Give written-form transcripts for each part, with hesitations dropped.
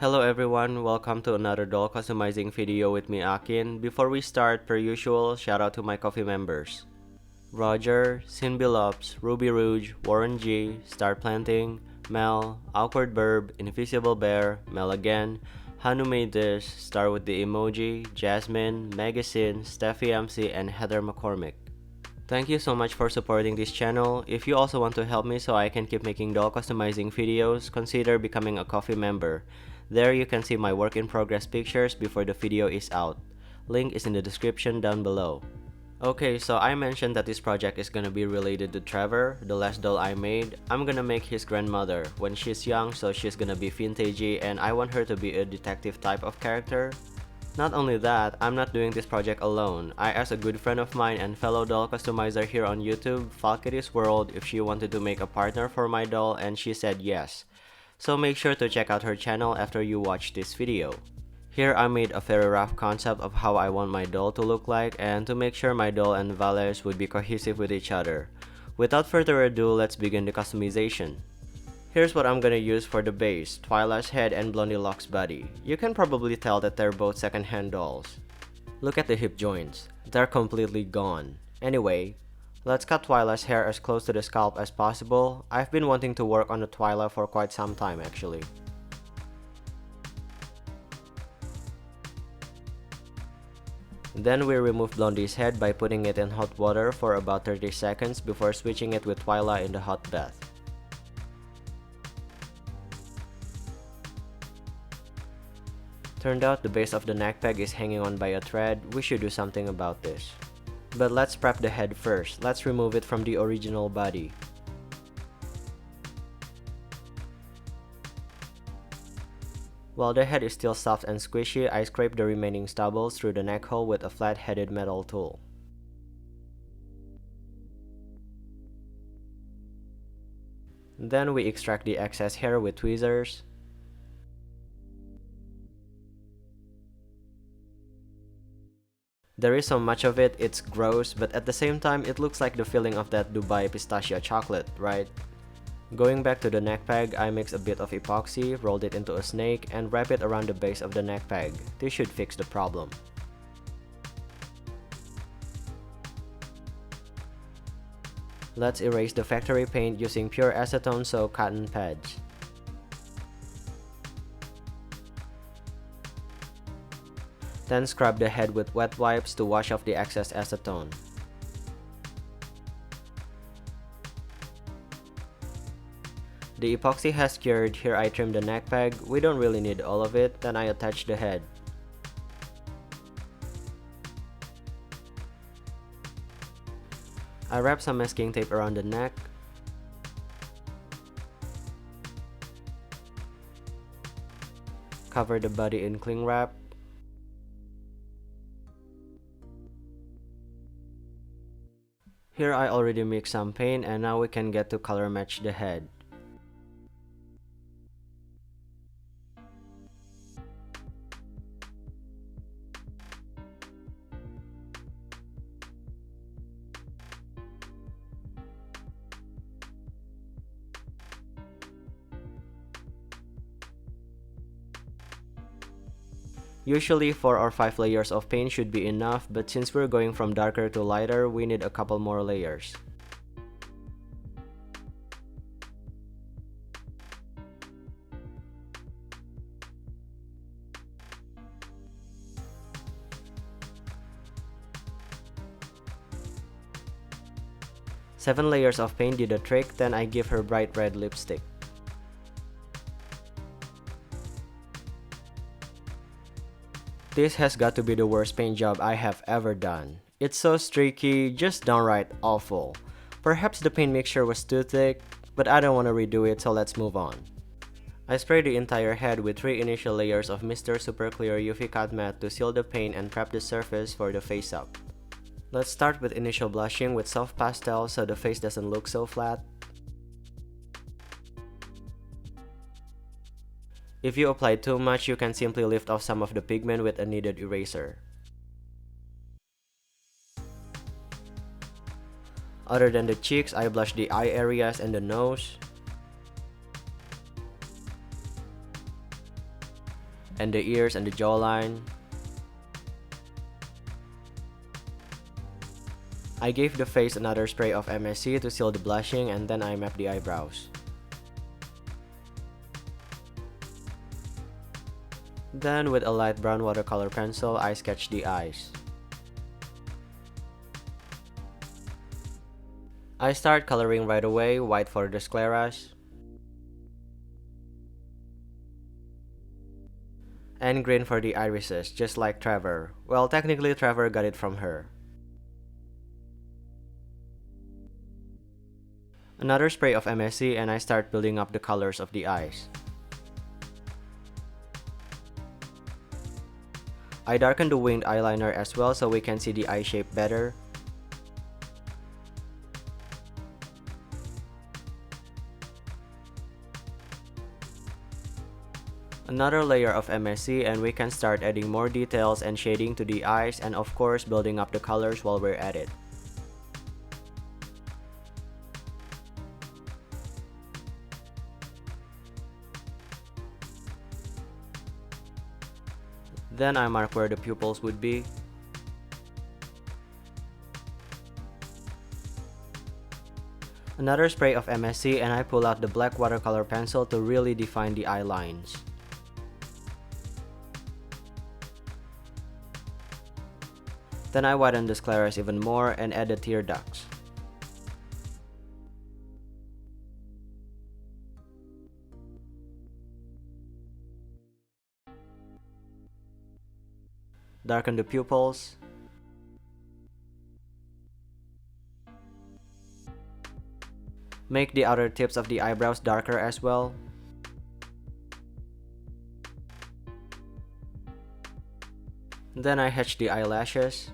Hello everyone, welcome to another doll customizing video with me Akin. Before we start, per usual, shout out to my coffee members. Roger, Sinbilops, Ruby Rouge, Warren G, Star Planting, Mel, Awkward Burb, Invisible Bear, Mel Again, Hanu Made This, Star with the Emoji, Jasmine, Magazine, Steffi MC, and Heather McCormick. Thank you so much for supporting this channel. If you also want to help me so I can keep making doll customizing videos, consider becoming a coffee member. There you can see my work in progress pictures before the video is out. Link is in the description down below. Okay, so I mentioned that this project is gonna be related to Trevor, the last doll I made. I'm gonna make his grandmother when she's young, so she's gonna be vintagey and I want her to be a detective type of character. Not only that, I'm not doing this project alone. I asked a good friend of mine and fellow doll customizer here on YouTube, Falkitty's World, if she wanted to make a partner for my doll and she said yes. So make sure to check out her channel after you watch this video. Here I made a very rough concept of how I want my doll to look like and to make sure my doll and valets would be cohesive with each other. Without further ado, let's begin the customization. Here's what I'm gonna use for the base, Twilight's head and Blondie Locke's body. You can probably tell that they're both second-hand dolls. Look at the hip joints, they're completely gone. Anyway, let's cut Twilight's hair as close to the scalp as possible. I've been wanting to work on the Twilight for quite some time actually. Then we remove Blondie's head by putting it in hot water for about 30 seconds before switching it with Twilight in the hot bath. Turned out the base of the neck peg is hanging on by a thread. We should do something about this. But let's prep the head first. Let's remove it from the original body. While the head is still soft and squishy, I scrape the remaining stubble through the neck hole with a flat-headed metal tool. Then we extract the excess hair with tweezers. There is so much of it, it's gross, but at the same time, it looks like the filling of that Dubai pistachio chocolate, right? Going back to the neck peg, I mix a bit of epoxy, rolled it into a snake, and wrap it around the base of the neck peg. This should fix the problem. Let's erase the factory paint using pure acetone soaked cotton pads. Then scrub the head with wet wipes to wash off the excess acetone. The epoxy has cured. Here I trim the neck peg. We don't really need all of it. Then I attach the head. I wrap some masking tape around the neck. Cover the body in cling wrap. Here I already mixed some paint and now we can get to color match the head. Usually 4 or 5 layers of paint should be enough, but since we're going from darker to lighter, we need a couple more layers. Seven layers of paint did the trick, then I give her bright red lipstick. This has got to be the worst paint job I have ever done. It's so streaky, just downright awful. Perhaps the paint mixture was too thick, but I don't want to redo it, so let's move on. I spray the entire head with 3 initial layers of Mr. Super Clear UV Cut Matte to seal the paint and prep the surface for the face up. Let's start with initial blushing with soft pastel so the face doesn't look so flat. If you apply too much, you can simply lift off some of the pigment with a kneaded eraser. Other than the cheeks, I blush the eye areas and the nose. and the ears and the jawline. I gave the face another spray of MSC to seal the blushing, and then I mapped the eyebrows. Then with a light brown watercolor pencil, I sketched the eyes. I start coloring right away, white for the scleras, and green for the irises, just like Trevor. Well, technically Trevor got it from her. Another spray of MSC and I start building up the colors of the eyes. I darken the winged eyeliner as well so we can see the eye shape better. Another layer of MSC and we can start adding more details and shading to the eyes, and of course building up the colors while we're at it. Then I mark where the pupils would be. Another spray of MSC and I pull out the black watercolor pencil to really define the eye lines. Then I widen the scleras even more and add the tear ducts. Darken the pupils. Make the outer tips of the eyebrows darker as well. Then I hatch the eyelashes.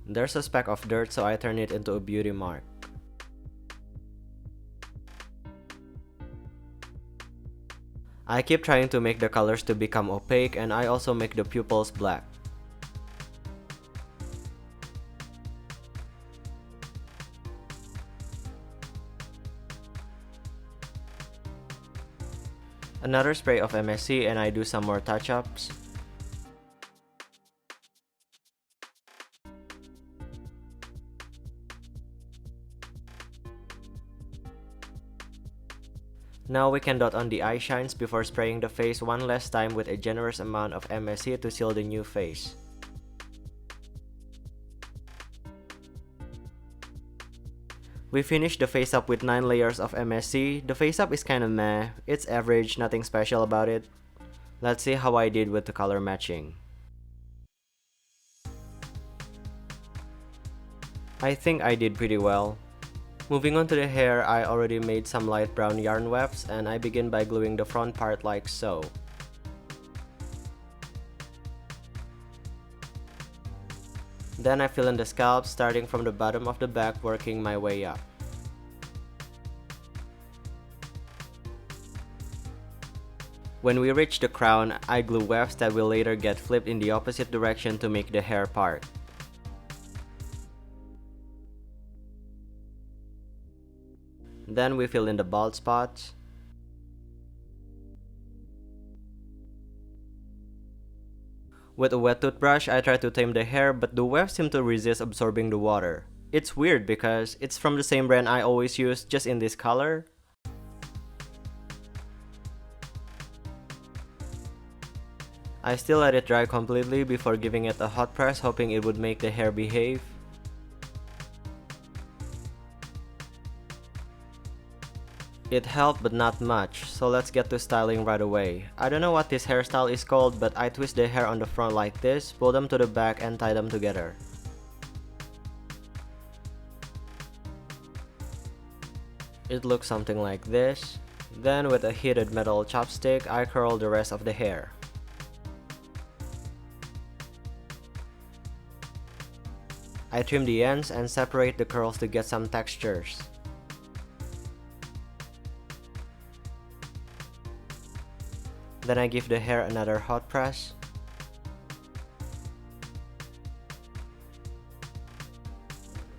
There's a speck of dirt, so I turn it into a beauty mark. I keep trying to make the colors to become opaque, and I also make the pupils black. Another spray of MSC and I do some more touch-ups. Now we can dot on the eye shines before spraying the face one last time with a generous amount of MSC to seal the new face. We finished the face up with 9 layers of MSC. The face up is kinda meh, it's average, nothing special about it. Let's see how I did with the color matching. I think I did pretty well. Moving on to the hair, I already made some light brown yarn wefts and I begin by gluing the front part like so. Then I fill in the scalp starting from the bottom of the back, working my way up. When we reach the crown, I glue wefts that will later get flipped in the opposite direction to make the hair part. Then we fill in the bald spots. With a wet toothbrush, I try to tame the hair, but the wefts seem to resist absorbing the water. It's weird because it's from the same brand I always use, just in this color. I still let it dry completely before giving it a hot press, hoping it would make the hair behave. It helped, but not much, so let's get to styling right away. I don't know what this hairstyle is called, but I twist the hair on the front like this, pull them to the back and tie them together. It looks something like this. Then with a heated metal chopstick, I curl the rest of the hair. I trim the ends and separate the curls to get some textures. Then I give the hair another hot press.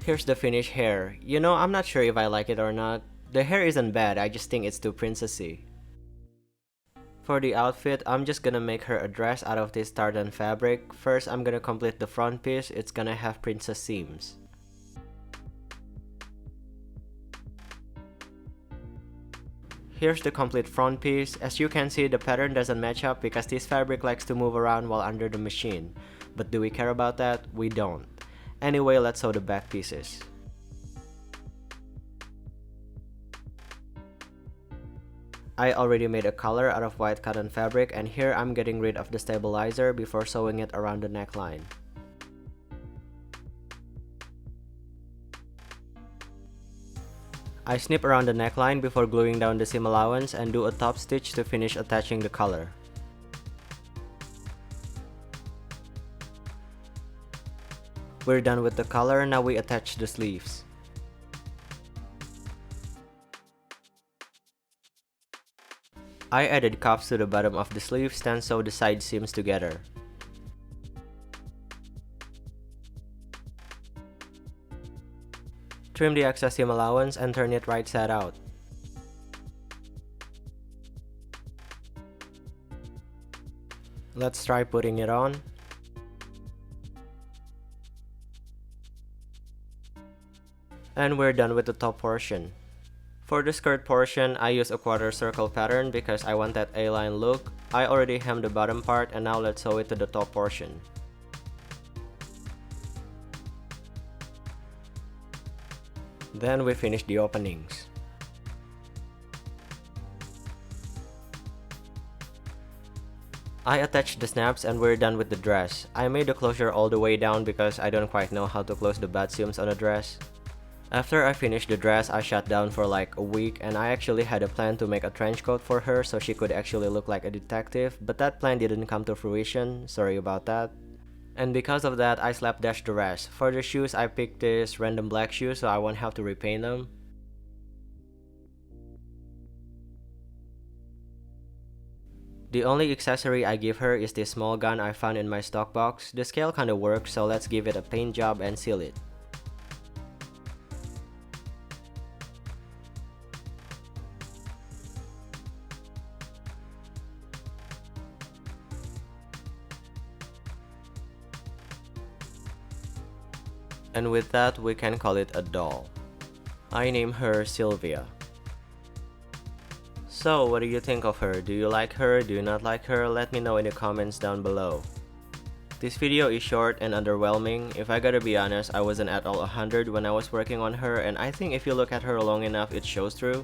Here's the finished hair. You know, I'm not sure if I like it or not. The hair isn't bad, I just think it's too princessy. For the outfit, I'm just gonna make her a dress out of this tartan fabric. First, I'm gonna complete the front piece. It's gonna have princess seams. Here's the complete front piece. As you can see, the pattern doesn't match up because this fabric likes to move around while under the machine. But do we care about that? We don't. Anyway, let's sew the back pieces. I already made a collar out of white cotton fabric, and here I'm getting rid of the stabilizer before sewing it around the neckline. I snip around the neckline before gluing down the seam allowance and do a top stitch to finish attaching the collar. We're done with the collar, now we attach the sleeves. I added cuffs to the bottom of the sleeves, then sew the side seams together. Trim the excess seam allowance and turn it right side out. Let's try putting it on. And we're done with the top portion. For the skirt portion, I use a quarter circle pattern because I want that A-line look. I already hemmed the bottom part, and now let's sew it to the top portion. Then we finish the openings. I attached the snaps and we're done with the dress. I made the closure all the way down because I don't quite know how to close the bad seams on a dress. After I finished the dress, I shut down for like a week, and I actually had a plan to make a trench coat for her so she could actually look like a detective, but that plan didn't come to fruition, sorry about that. And because of that, I slapdashed the rest. For the shoes, I picked this random black shoe so I won't have to repaint them. The only accessory I give her is this small gun I found in my stock box. The scale kinda works, so let's give it a paint job and seal it. And with that, we can call it a doll. I name her Sylvia. So, what do you think of her? Do you like her? Do you not like her? Let me know in the comments down below. This video is short and underwhelming. If I gotta be honest, I wasn't at all 100 when I was working on her, and I think if you look at her long enough, it shows through.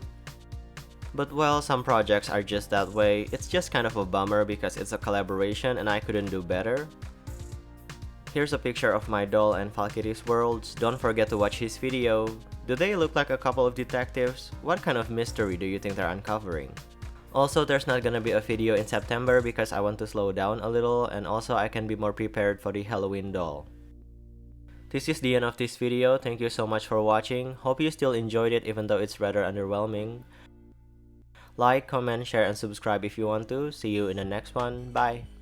But well, some projects are just that way. It's just kind of a bummer because it's a collaboration and I couldn't do better. Here's a picture of my doll and Falky's worlds. Don't forget to watch his video. Do they look like a couple of detectives? What kind of mystery do you think they're uncovering? Also, there's not gonna be a video in September because I want to slow down a little, and also I can be more prepared for the Halloween doll. This is the end of this video. Thank you so much for watching. Hope you still enjoyed it even though it's rather underwhelming. Like, comment, share, and subscribe if you want to. See you in the next one. Bye!